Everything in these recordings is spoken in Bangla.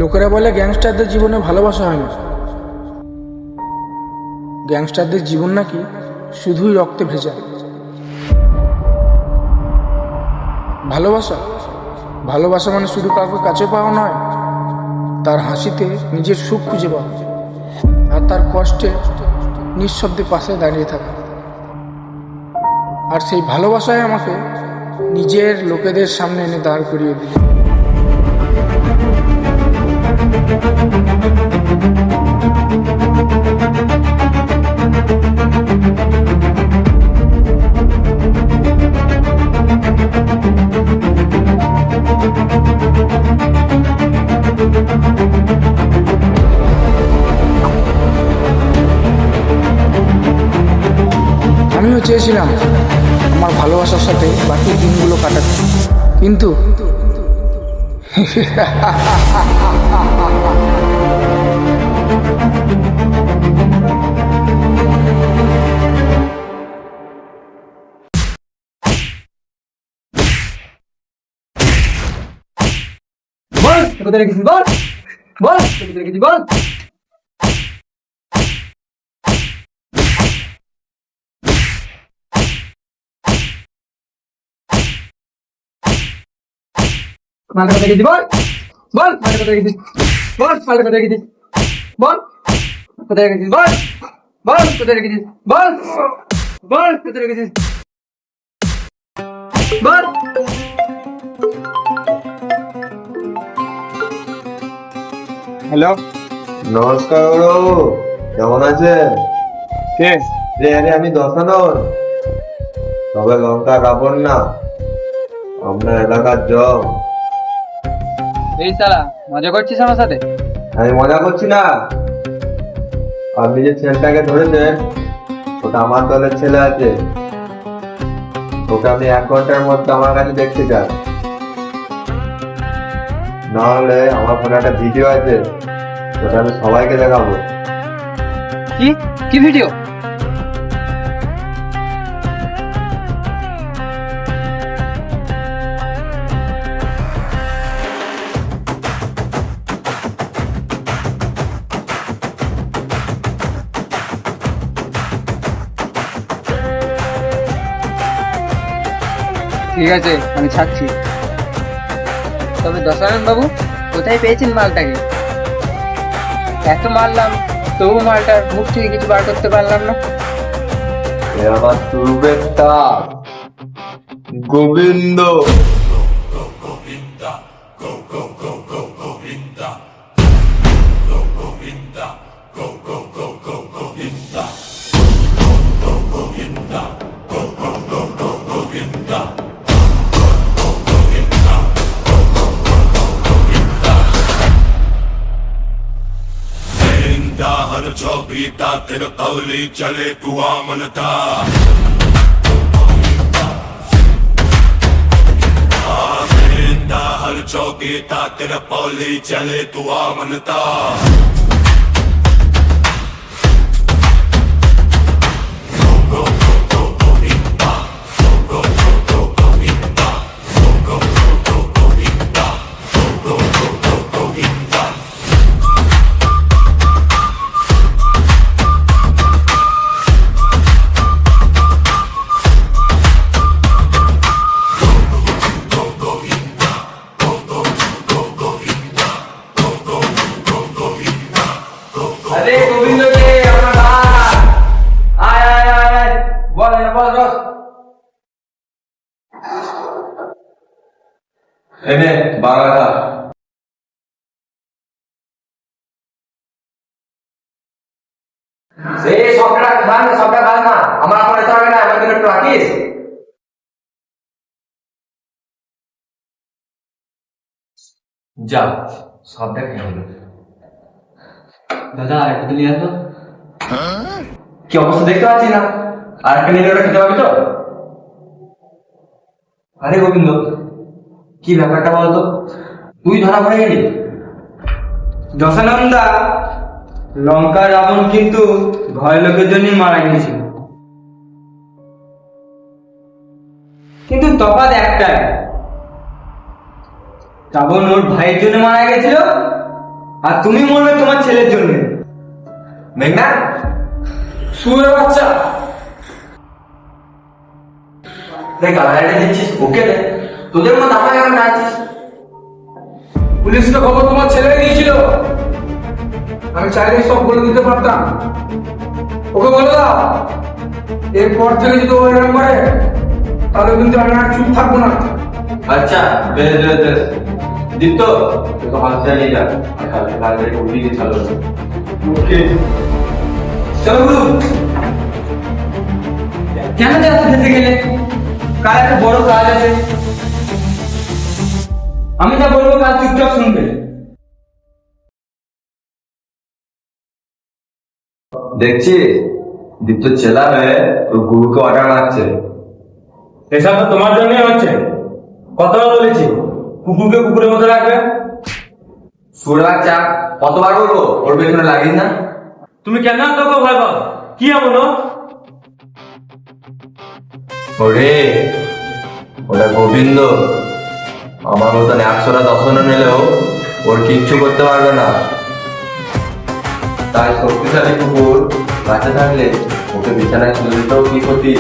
লোকেরা বলে গ্যাংস্টারদের জীবনে ভালোবাসা হয় না। গ্যাংস্টারদের জীবন নাকি শুধুই রক্তে ভেজা। ভালোবাসা ভালোবাসা মানে শুধু কাউকে কাছে পাওয়া নয়, তার হাসিতে নিজের সুখ খুঁজে পাওয়া আর তার কষ্টে নিঃশব্দে পাশে দাঁড়িয়ে থাকা। আর সেই ভালোবাসায় আমাকে নিজের লোকেদের সামনে এনে দাঁড় করিয়ে দিল। আমিও চেয়েছিলাম আমার ভালোবাসার সাথে বাকি দিনগুলো কাটাতে, কিন্তু বল কোথায় রেখেছিস? বল বল কোথায় রেখেছিস? বল মালটা কোথায় রেখেছিস? বল বল মালটা কোথায় রেখেছিস? বল মালটা কোথায় রেখেছিস? বল কোথায় রেখেছিস? বল বল কোথায় রেখেছিস? বল বল কোথায় রেখেছিস? বল। হ্যালো, নমস্কার গুরু, কেমন আছেন? কে? আরে আমি দশানন, তবে লঙ্কা রাবণ না, আপনার এলাকার জম। এই শালা মজা করছিস আমার সাথে? আমি মজা করছি না, আপনি যে ছেলেটাকে ধরেছেন ওটা আমার দলের ছেলে আছে, ওকে আপনি 1 ঘন্টার মধ্যে আমার কাছে দেখতে চান, নাহলে আমার ফোনে একটা ভিডিও আছে, ওটা আমি সবাইকে দেখাবো। কি কি ভিডিও? ঠিক আছে, আমি ছাড়ছি। তবে দশানন বাবু, কোথায় পেয়েছেন মালটাকে? এত মারলাম তবু মালটার মুখ থেকে কিছু বার করতে পারলাম না। এ আমার সুরবের তার গোবিন্দ। हर चौबीता तेरे कौली चले तू आमनता हर चौकीता तेरे पौली चले तू आमनता अरे गोविंद के अपना आय आय आय बोल बोल এনে বাংলাটা এই সবটা খান না, আমার এখন এটা হবে না, আমাদের একটু রাখিস। যা সবটা খেয়ে হলো। দাদা একটু নিয়ে আসো। কি অবস্থা দেখতে পাচ্ছি না, আর একটা নিলে ওটা খেতে পাবি তো? আরে গোবিন্দ, কি ব্যাপারটা বলতো? তুই ধরা পড়ে গেলি? দশানন্দা, লঙ্কা রাবণ কিন্তু ভয় লোকের জন্যই মারা গিয়েছিল, কিন্তু তফাৎ একটাই, রাবণ ওর ভাইয়ের জন্য মারা গেছিল, আর তুমি মরবে তোমার ছেলের জন্য। মেঘনা, শুয়ে বাচ্চা, দেখ গালাটা দিচ্ছিস ওকে দে, তোদের মতো আমাকে কেন ডাকছিস? পুলিশকে খবর তোমার ছেলে দিয়েছিল, আমি চাইলে সব বলে দিতে পারতাম। ওকে বলে দাও, এরপর থেকে যদি ও এরকম করে তাহলে কিন্তু আমি আর চুপ থাকবো না। আচ্ছা বেশ বেশ বেশ, দীপ্ত তোকে হসপিটালে নিয়ে যা, আর কালকে গাড়িটাকে উঠিয়ে দিয়ে চালু করো। ওকে, চলো গুরু। কেন যে এত ফেসে গেলে? কাল একটা বড় কাজ আছে, আমি যা বলবো কাল চুপচাপ শুনবে। দেখছি দীপ্ত চেলা হয়ে তোর গুরুকে অর্ডার মারছে। এসব তো তোমার জন্যই হচ্ছে। কতবার বলেছি কুকুরকে কুকুরের মতো রাখবে। সুর বাচ্চা, কতবার বলবো ওর পেছনে লাগিস না? তুমি কেন তোকে ভয় পাও? কি এমন ও? ওরে ওটা গোবিন্দ, আমার মতন 100টা দশনা নিলেও ওর কিচ্ছু করতে পারবে না। তাই শক্তিশালী কুকুর বাঁচে থাকলে ওকে বিছানায় শুয়ে দিতেও কি ক্ষতি?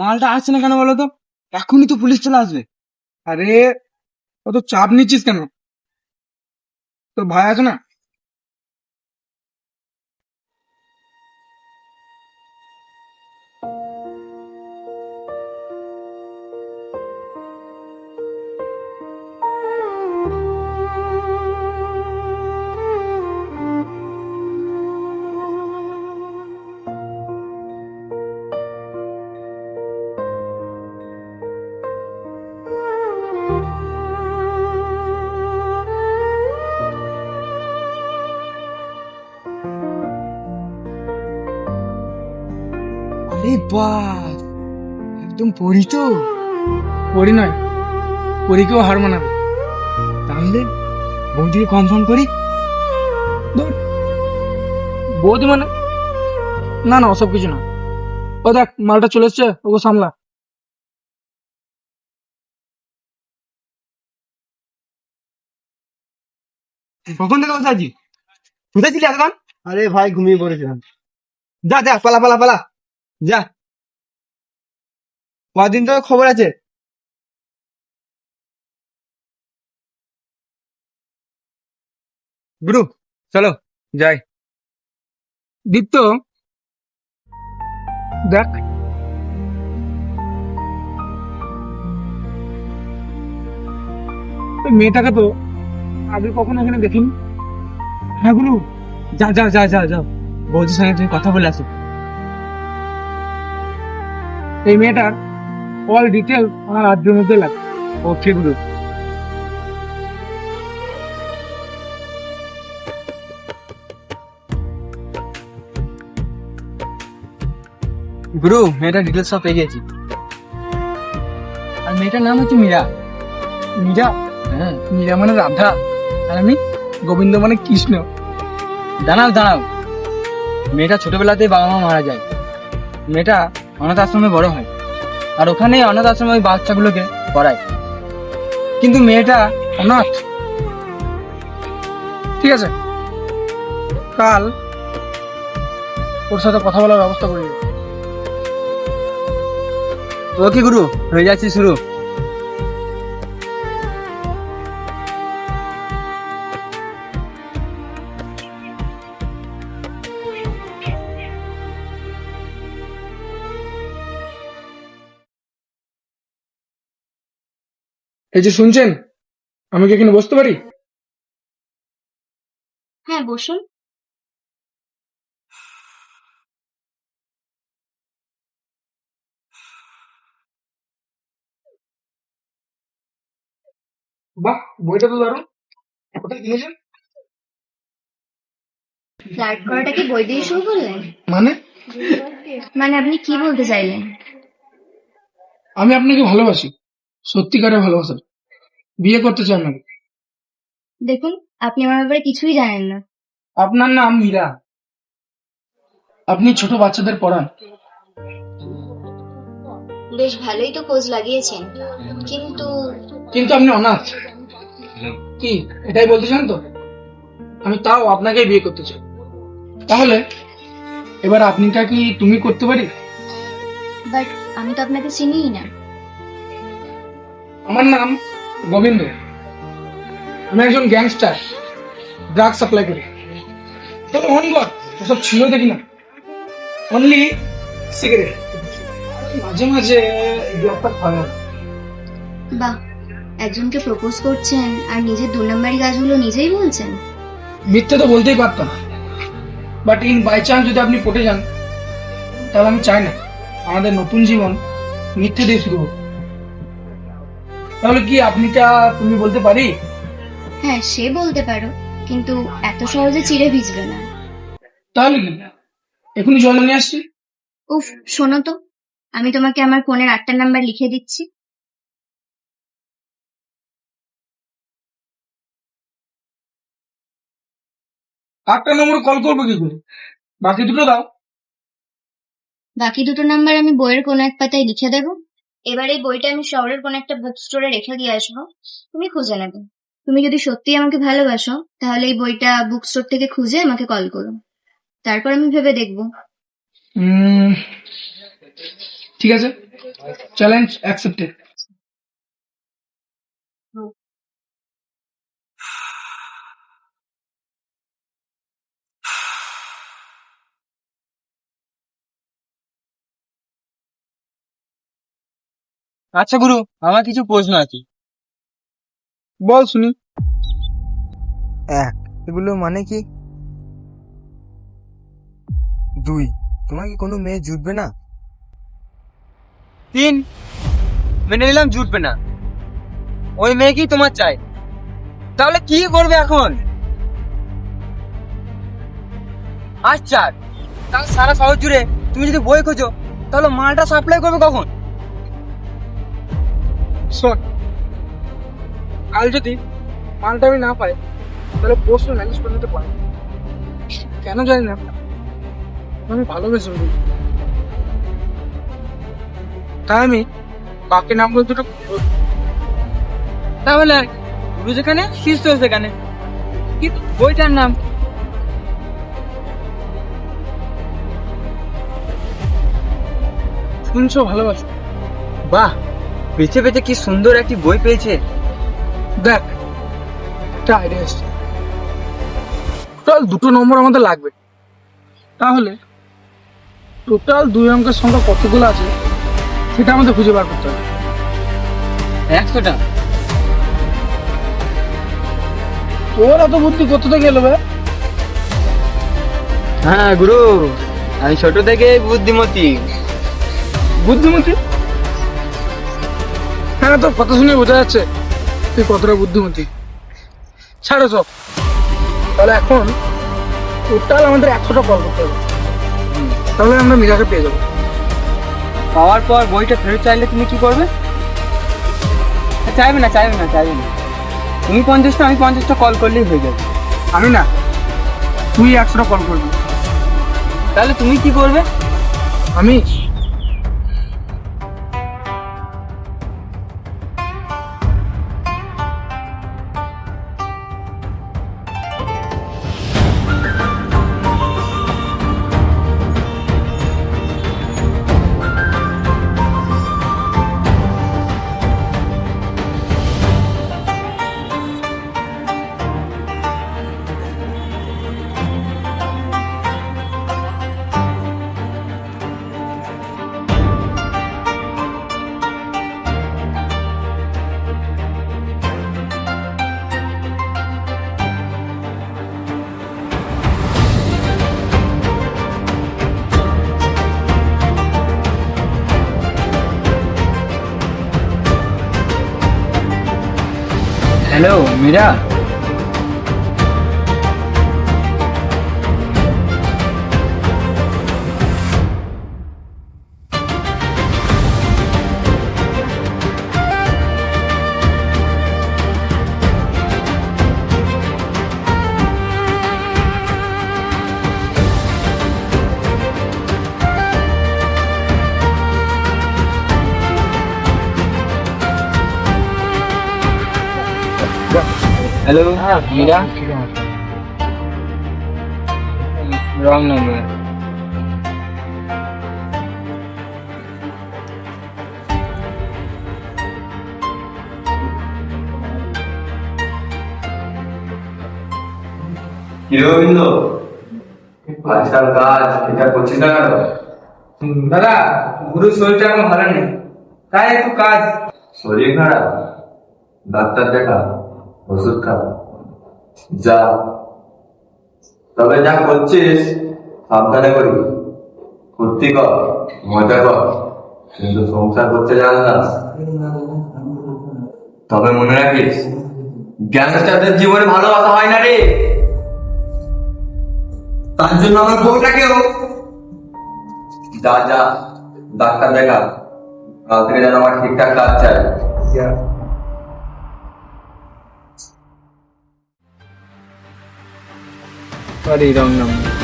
মালটা আসছে না কেন বলো তো? এখনই তো পুলিশ চলে আসবে। আরে অত চাপ নিচ্ছিস কেন? তোর ভাই আছে না? আরে বাস, একদম পড়ি তো। পড়ি নয়, পরীকেও হার মানাবে। তাহলে বৌদিকে কনফার্ম করি। ধুর, বৌদি মানে না না, ওসব কিছু না। ও দেখ মালটা চলে এসছে, ওকে সামলা। কখন থেকে বসে আছি? কোথায় ছিলি এখন? আরে ভাই ঘুমিয়ে পড়েছিলাম। যা যা, পালা পালা পালা, যা। কদিন তো খবর আছে? গুরু চলো যাই। দীপ্ত দেখ, ওই মেয়েটাকে তো আগে কখনো এখানে দেখিনি। হ্যাঁ গুরু, যা যা যা যা যাও, বৌদির সঙ্গে তুমি কথা বলে আসো। এই মেয়েটার অল ডিটেল আমার রাজ্যের মধ্যে লাগে। ওকে গুরু। গুরু, মেয়েটার ডিটেলস সব পেয়ে গেছি। আর মেয়েটার নাম হচ্ছে মীরা। মীরা? হ্যাঁ, মীরা মানে রাধা, আর আমি গোবিন্দ মানে কৃষ্ণ। দাঁড়াও দাঁড়াও, মেয়েটা ছোটবেলাতেই বাবা মা মারা যায়। মেয়েটা অনাথ আশ্রমে বড় হয়, আর ওখানে অনাথ আশ্রমে ওই বাচ্চাগুলোকে পড়ায়। কিন্তু মেয়েটা অনাথ। ঠিক আছে, কাল ওর সাথে কথা বলার ব্যবস্থা করি। ওকে গুরু, হয়ে যাচ্ছে শুরু। এই যে শুনছেন, আমি কি এখানে বসতে পারি? হ্যাঁ বসুন। বাহ, বইটা তো দারুণ। কোথায় কিনেছেন? ফ্লার্ট করাটা কি বই দিয়ে শুরু করলেন? মানে মানে আপনি কি বলতে চাইলেন? আমি আপনাকে ভালোবাসি, সত্যিকারের ভালোবাসা। বিয়ে করতে চাই আপনাকে। দেখুন, আপনি আমার ব্যাপারে কিছুই জানেন না। আপনার নাম মীরা, আপনি ছোট বাচ্চাদের পড়ান। বেশ ভালোই তো খোঁজ লাগিয়েছেন, কিন্তু কিন্তু আপনি অনাথ। কি এটাই বলতে চান তো? আমি তাও আপনাকেই বিয়ে করতে চাই। তাহলে এবার আপনিটা কি তুমি করতে পারি? বাট আমি তো আপনাকে চিনিই না। আমার নাম গোবিন্দ, আমি একজন গ্যাংস্টার, ড্রাগ সাপ্লাই করি। তবে অন গড ওসব ছিল দেখি না, অনলি সিগারেট, মাঝে মাঝে গ্রেফতার হয়। বাহ, একজনকে প্রপোজ করছেন আর নিজের 2 নম্বরী কাজগুলো নিজেই বলছেন। মিথ্যে তো বলতেই পারতাম, বাট ইন বাই চান্স যদি আপনি পটে যান, তাহলে আমি চাই না আমাদের নতুন জীবন মিথ্যে দিয়ে শুরু হোক। তাহলে কি আপনিটা তুমি বলতে পারি? হ্যাঁ সে বলতে পারো, কিন্তু এত সহজে চিড়ে ভিজবে না। তাহলে কি, এখনই জল নিয়ে আসছি। উফ, শোনো তো, আমি তোমাকে আমার ফোনের 8টা নাম্বার লিখে দিচ্ছি। একটা নম্বর কল করবো কি করে? বাকি দুটো দাও। বাকি 2টো নাম্বার আমি বইয়ের কোনো এক পাতায় লিখে দেবো। এবার এই বইটা আমি শহরের কোনো একটা বুক স্টোরে রেখে দিয়ে আসবো, তুমি খুঁজে নেবে। তুমি যদি সত্যি আমাকে ভালোবাসো, তাহলে এই বইটা বুক স্টোর থেকে খুঁজে আমাকে কল করো, তারপর আমি ভেবে দেখবো। ঠিক আছে, চ্যালেঞ্জ অ্যাকসেপ্টেড। আচ্ছা গুরু, আমার কিছু প্রশ্ন আছে, বল শুনি। এগুলো মানে কি? 2, তোমাকে কোনো মেয়ে জুটবে না? 3, মেনে নিলাম জুটবে না, ওই মেয়েকেই তোমার চাই। তাহলে কি করবে এখন? আর 4, তাহলে সারা শহর জুড়ে তুমি যদি বই খোঁজো, তাহলে মালটা সাপ্লাই করবে কখন? শোন, কাল যদি মালটা আমি না পাই তাহলে পরশু ম্যানেজ করে নিতে পারি। কেন জানি না, আমি ভালোবেসে ফেলি। তাই আমি বাকি নামগুলো দুটো তাহলে গুরু যেখানে শিষ্য সেখানে, কি বইটার নাম? শুনছো ভালোবাসো। বাহ, বেছে বেছে কি সুন্দর একটি বই পেয়েছে। দেখ, একটা আইডিয়া এসছে। টোটাল 2 নম্বর আমাদের লাগবে। তাহলে টোটাল 2 অঙ্কের সংখ্যা কতগুলো আছে সেটা আমাদের খুঁজে বার করতে হবে। 100টা। তোর এত বুদ্ধি কোথা থেকে এলো ভাই? হ্যাঁ গুরু, আমি ছোট থেকে বুদ্ধিমতী। বুদ্ধিমতী? হ্যাঁ, তোর কথা শুনে বোঝা যাচ্ছে তুই কতটা বুদ্ধিমতী। ছাড়ো সব। তাহলে এখন টোটাল আমাদের 100টা কল করতে হবে, তাহলে আমরা মীরাকে পেয়ে যাবো। পাওয়ার পর বইটা ফেরত চাইলে তুমি কি করবে? চাইবে না। তুমি 50টা, আমি 50টা কল করলেই হয়ে যাবে। আমি না, তুই 100টা কল করবি। তাহলে তুমি কি করবে? আমি hello Meera. Hello Meera. Wrong number. কি রে গোবিন্দ, আজকাল কাজ ঠিকঠাক করছিস না কেন? দাদা, গুরুর শরীরটা এখন ভালো নেই, তাই একটু কাজ। শরীর খারাপ? ডাক্তার দেখা, ওষুধ খা, যা। তবে যা করছিস সাবধানে করি, ফুর্তি কর, মজা কর, কিন্তু সংসার করতে জান না। তবে মনে রাখিস, গ্যাংস্টারদের জীবনে ভালোবাসা হয় না রে। তার জন্য আমার বউটাকেও যা ডাক্তার দেখা, কাল থেকে যেন আমার ঠিকঠাক কাজ চাই। Sorry, wrong number.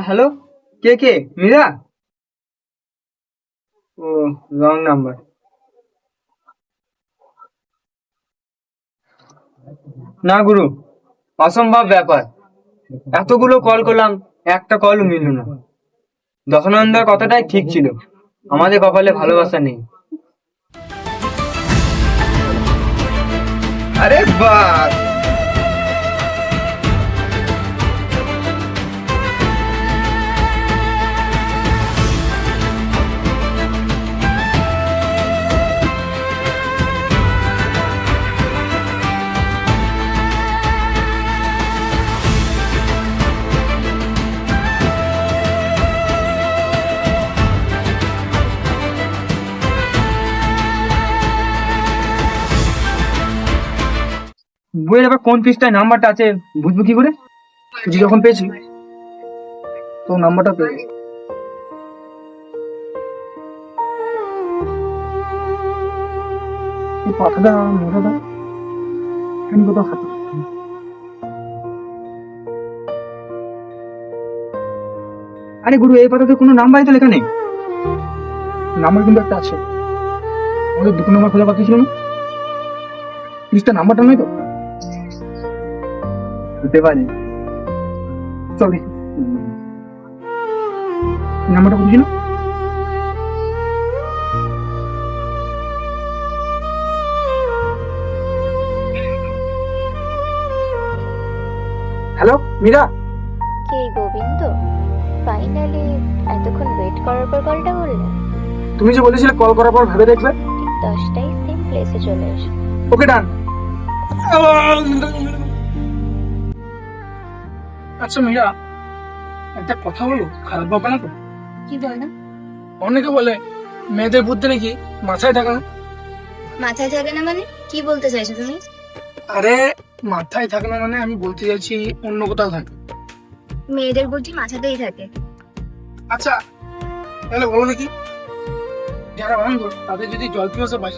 হ্যালো, কে? মীরা? ও, রং নাম্বার। না গুরু, অসম্ভব ব্যাপার। এতগুলো কল করলাম, একটা কলও মিলল না। দশনন্দার কথাটাই ঠিক ছিল, আমাদের কপালে ভালোবাসা নেই। আরে বাস, বইয়ের আবার কোন পৃষ্ঠায় নাম্বারটা আছে বুঝবো কি করে? তুই যখন পেয়েছি তো নাম্বারটা পেয়ে পাঠাটা মোটাটা আমি কোথাও খাতে আরে গুরু এই পাতাতে কোনো নাম্বারই তো লেখা নেই। নাম্বার কিন্তু একটা আছে, আমাদের 2 নম্বর খোলা বাকি ছিল না, লিস্টটা নাম্বারটা নয় তো হতে পারে। চল দেখি নাম্বারটা বুঝি না। হ্যালো মীরা, কে গোবিন্দ? ফাইনালি এতক্ষণ ওয়েট করার পর কলটা করলে? তুমি যে বলেছিলে কল করার পর ভেবে দেখবে। ঠিক 10টায় সেম প্লেসে চলে এসো। ওকে ডান। আচ্ছা মীরা, একটা কথা বলো, খারাপ ভাববে না তো? কি বল না? অনেকে বলে মেয়েদের বুদ্ধি নাকি মাথায় থাকে না। মাথায় থাকে না মানে কি বলতে চাইছো তুমি? আরে মাথায় থাকে না মানে আমি বলতে চাইছি অন্য কোথাও থাকে। মেয়েদের বুদ্ধি মাথাতেই থাকে। আচ্ছা তাহলে বলো দেখি, যারা অন্ধ তাদের যদি জল পিপাসা পায়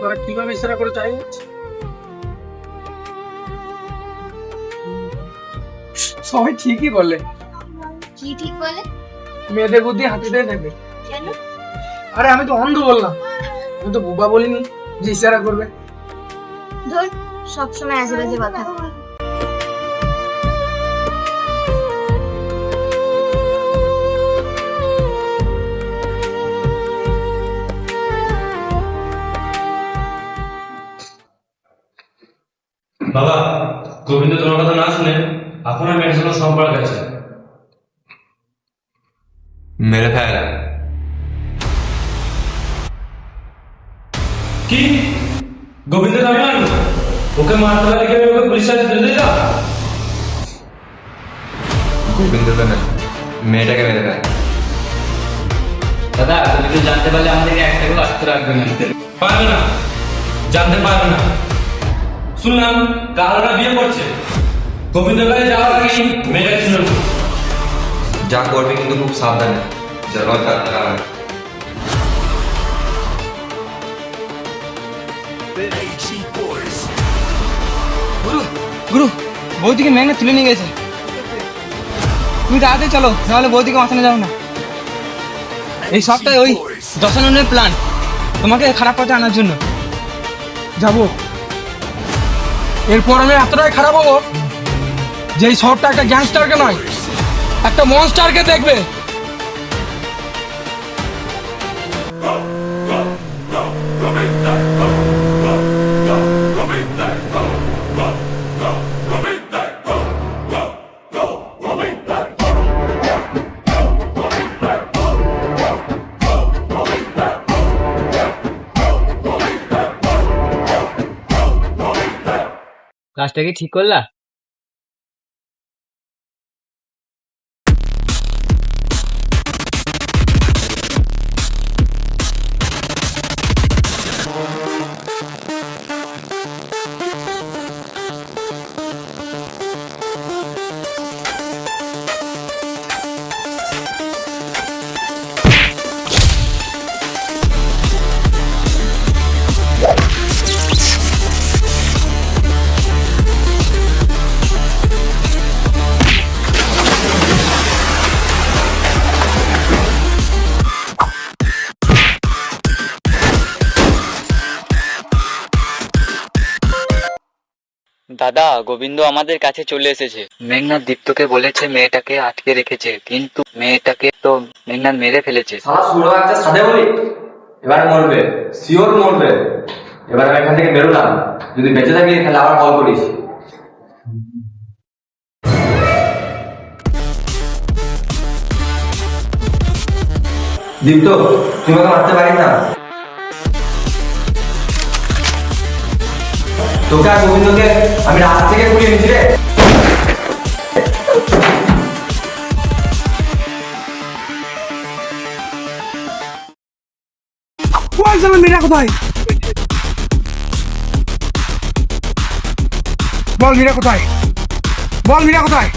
তারা কিভাবে ইশারা করে চাই? সবাই ঠিকই বলে, কি ঠিক বলে? মেয়েদের বুদ্ধি হাতিতেই থাকে। কেন? আরে আমি তো অন্ধ বললাম, আমি তো বোবা বলিনি যে ইশারা করবে। ধর, সবসময় আজেবাজে কথা। বাবা, গোবিন্দ তোমার কথা না শুনে আপনার মেয়ের সঙ্গে সম্পর্ক আছে। মেরে ফেল। কি? গোবিন্দ আমি মারবো? ওকে মারতে পারে কি? ওকে পুলিশ কাছে দিলে দিলাম। গোবিন্দকে না, মেয়েটাকে মেরে ফেল। দাদা তুমি তো জানতে পারলে আমাদেরকে একটা করে আসতে রাখবে না। পারবে না, জানতে পারবে না। শুনলাম কালোরা বিয়ে করছে, গোবিন্দ কাছে যাওয়ার আগে মেয়েটা ছিল। যা করবি কিন্তু খুব সাবধানে, যেন জানতে না হয়। গুরু, বৌদিকে মেঘনা তুলে নিয়ে গেছে, তুমি তাড়াতাড়ি চলো, নাহলে বৌদিকে বাঁচানো যাবে না। এই সবটাই ওই দশাননের প্ল্যান, তোমাকে খারাপ পথে আনার জন্য। যাবো, এরপর আমি এতটাই খারাপ হবো যে এই শহরটা একটা গ্যাংস্টারকে নয়, একটা মনস্টারকে দেখবে। কাজটা কি ঠিক করলা? দাদা, গোবিন্দ আমাদের কাছে চলে এসেছে। মেঘনাথ দীপ্তকে বলেছে মেয়েটাকে আটকে রেখেছে, কিন্তু মেয়েটাকে তো মেঘনাথ মেরে ফেলেছে। সারা সুর বাচ্চা সাথে বলি, এবার মরবে, শিওর মরবে। এবার আমি এখান থেকে বেরোলাম, যদি বেঁচে থাকি তাহলে আবার কল করিস। দীপ্ত, তুই আমাকে মারতে পারিস না। তোকে আর গোবিন্দকে আমি রাত থেকে কুড়িয়ে নিচ্ছি রে। মেয়েটা কোথায়? বল মীরা কোথায়? বল মীরা কোথায়?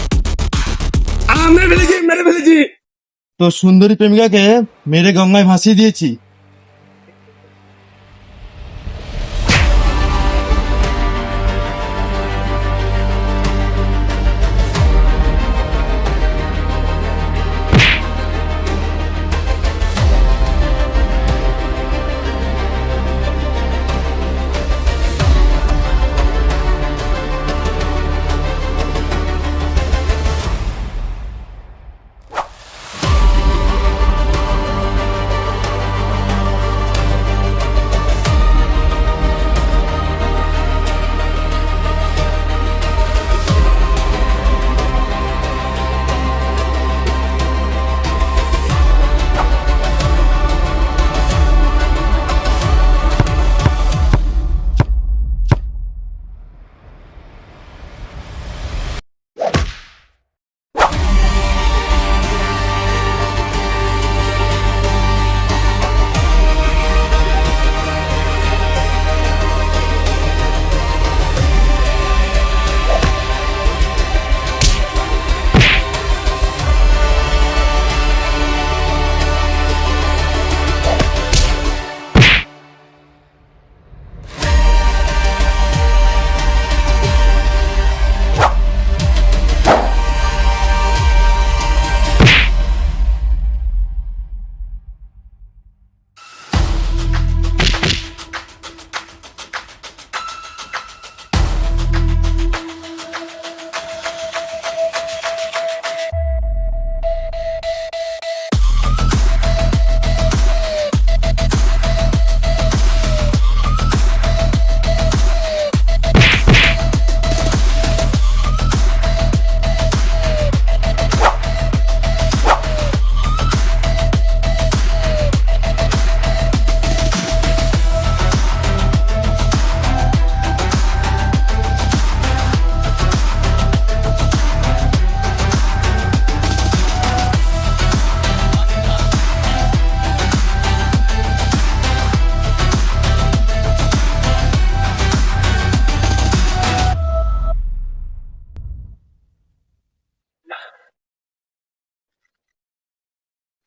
মেরে ফেলেছি। তো সুন্দরী প্রেমিকাকে মেরে গঙ্গায় ভাসিয়ে দিয়েছি।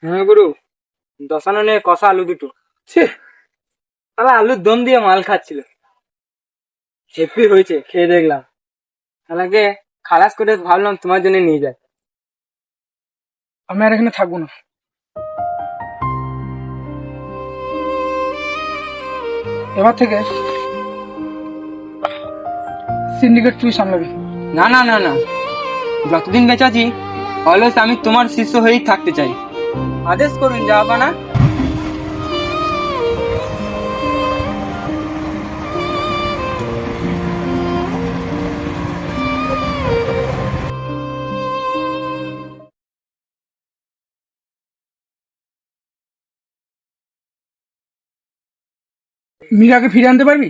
হ্যাঁ গুরু, দশানো নিয়ে কষা আলু দুটো। ছি, শালা আলুর দম দিয়ে মাল খাচ্ছিল। হেপি হয়েছে, খেয়ে দেখলাম। শালাকে খালাস করে ভাবলাম তোমার জন্য নিয়ে যায়। আমি আর এখানে থাকবো না। এবার থেকে সিন্ডিকেট তুই সামলাবি। না না না না, যতদিন বেঁচে আছি অলওয়েজ আমি তোমার শিষ্য হয়েই থাকতে চাই। আদেশ করুন জাহাপানা। মীরাকে ফিরে আনতে পারবি?